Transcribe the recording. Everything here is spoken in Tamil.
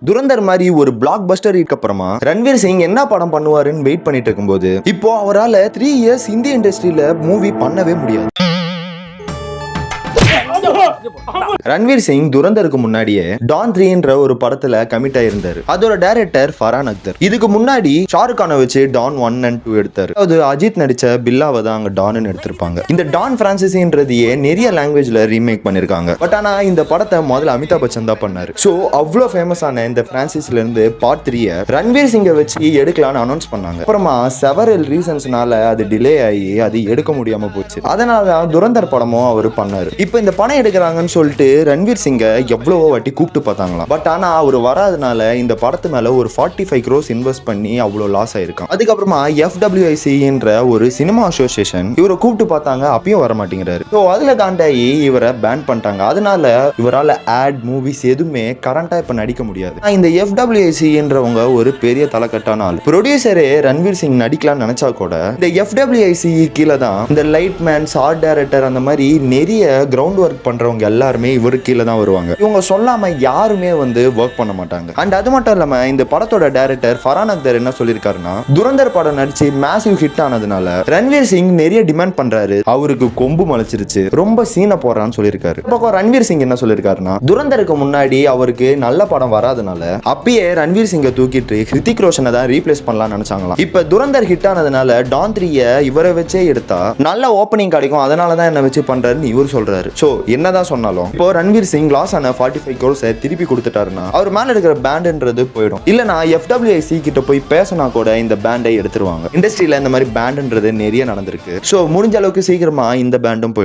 துரந்தர் மாதிரி ஒரு பிளாக் பஸ்டர் அப்புறமா ரன்வீர் சிங் என்ன படம் பண்ணுவாருன்னு வெயிட் பண்ணிட்டு இருக்கும்போது இப்போ அவரால் 3 இயர்ஸ் இந்திய இண்டஸ்ட்ரியில மூவி பண்ணவே முடியாது. ரன்வீர் சிங் துரந்தருக்கு முன்னாடியே டான் 3ன்ற ஒரு படத்துல கமிட் ஆயிருந்தாரு. அதோட டைரக்டர் ஃபர்ஹான் அக்தர். இதுக்கு முன்னாடி ஷாருக் கானை வச்சு டான் 1 and 2 எடுத்தாரு. அது அஜித் நடிச்ச பில்லாவை தான் அங்க டான் எடுத்திருப்பாங்க. இந்த டான் பிரான்சிஸ்ன்றதையே நிறைய லாங்குவேஜ்ல ரீமேக் பண்ணிருக்காங்க. பட் ஆனா இந்த படத்தை முதல்ல அமிதாப் பச்சன் தான் பண்ணாரு. சோ அவ்வளவு ஃபேமஸான இந்த பிரான்சிஸ்ல இருந்து பார்ட் 3 ரன்வீர் சிங்கை வச்சு எடுக்கலாம்னு அனௌன்ஸ் பண்ணாங்க. அப்புறமா செவரல் ரீசன்ஸ்னால அது டிலே ஆகி அது எடுக்க முடியாம போச்சு. அதனால துரந்தர் படமும் அவர் பண்ணாரு. இப்போ இந்த படம் எடுக்கிறாங்கன்னு சொல்லிட்டு ரன்வீர் சிங்கை எவ்வளவோ வாட்டி கூப்பிட்டு பார்த்தாங்களாம். பட் ஆனா அவர் வராதனால இந்த படத்து மேல ஒரு 45 crores இன்வெஸ்ட் பண்ணி அவ்வளோ லாஸ் ஆயிருக்கான். அதுக்கப்புறமா FWIC என்ற ஒரு சினிமா அசோசியேஷன் இவரை கூப்பிட்டு பார்த்தாங்க, அப்பயும் வர மாட்டேங்கிறாரு. ஸோ அதுல காண்டாயி இவரை பேன் பண்ணிட்டாங்க. அதனால இவரால் ஆட் மூவிஸ் எதுவுமே கரண்டா இப்ப நடிக்க முடியாது. இந்த FWIC என்றவங்க ஒரு பெரிய தலைக்கட்டான ஆள். ப்ரொடியூசரே ரன்வீர் சிங் நடிக்கலாம்னு நினைச்சா கூட இந்த FWIC கீழே தான் இந்த லைட் மேன்ஸ், ஆர்ட் டைரக்டர், அந்த மாதிரி நிறைய கிரவுண்ட் ஒர்க் பண்றவங்க எல்லாருமே இவரு கீழே தான் வருவாங்க. இவங்க சொல்லாம யாருமே ஒர்க் பண்ண மாட்டாங்க. அண்ட் அது மட்டும் இல்லாம இந்த படத்தோட டைரக்டர் ஃபர்ஹான் அக்தர் என்ன சொல்லியிருக்காருன்னா, துரந்தர் படம் நடிச்சு மேசிவ் ஹிட் ஆனதுனால ரன்வீர் சிங் நிறைய டிமாண்ட் பண்றாரு, அவருக்கு கொம்பு மலைச்சிருச்சு, ரொம்ப சீனை போடுறான்னு சொல்லியிருக்காரு. பக்கம் ரன்வீர் சிங் என்ன சொல்லியிருக்காருன்னா, துரந்தருக்கு முன்னாடி அவருக்கு நல்ல படம் வராதனால அப்பயே ரன்வீர் சிங்கை தூக்கிட்டு ஹிருத்திக் ரோஷனை தான் ரீப்ளேஸ் பண்ணலாம்னு நினைச்சாங்களாம். இப்ப துரந்தர் ஹிட் ஆனதுனால டான் 3 இவரை வச்சே எடுத்தா நல்ல ஓப்பனிங் கிடைக்கும், அதனாலதான் என்ன வச்சு பண்றாருன்னு இவர் சொல்றாரு. சோ என்னதான் சொன்னாலும் இப்போ ரன்வீர் சிங் லாஸ் ஆன 45 crores திருப்பி கொடுத்துட்டாருன்னா அவர் மேல இருக்கிற பேண்ட்ன்றது போயிடும். இல்லனா FWIC கிட்ட போய் பேசினா கூட இந்த பேண்டை எடுத்துருவாங்க. இண்டஸ்ட்ரியில இந்த மாதிரி பேண்ட்ன்றது நிறைய நடந்திருக்கு. சோ முடிஞ்ச அளவுக்கு சீக்கிரமா இந்த பேண்டும் போயிடும்.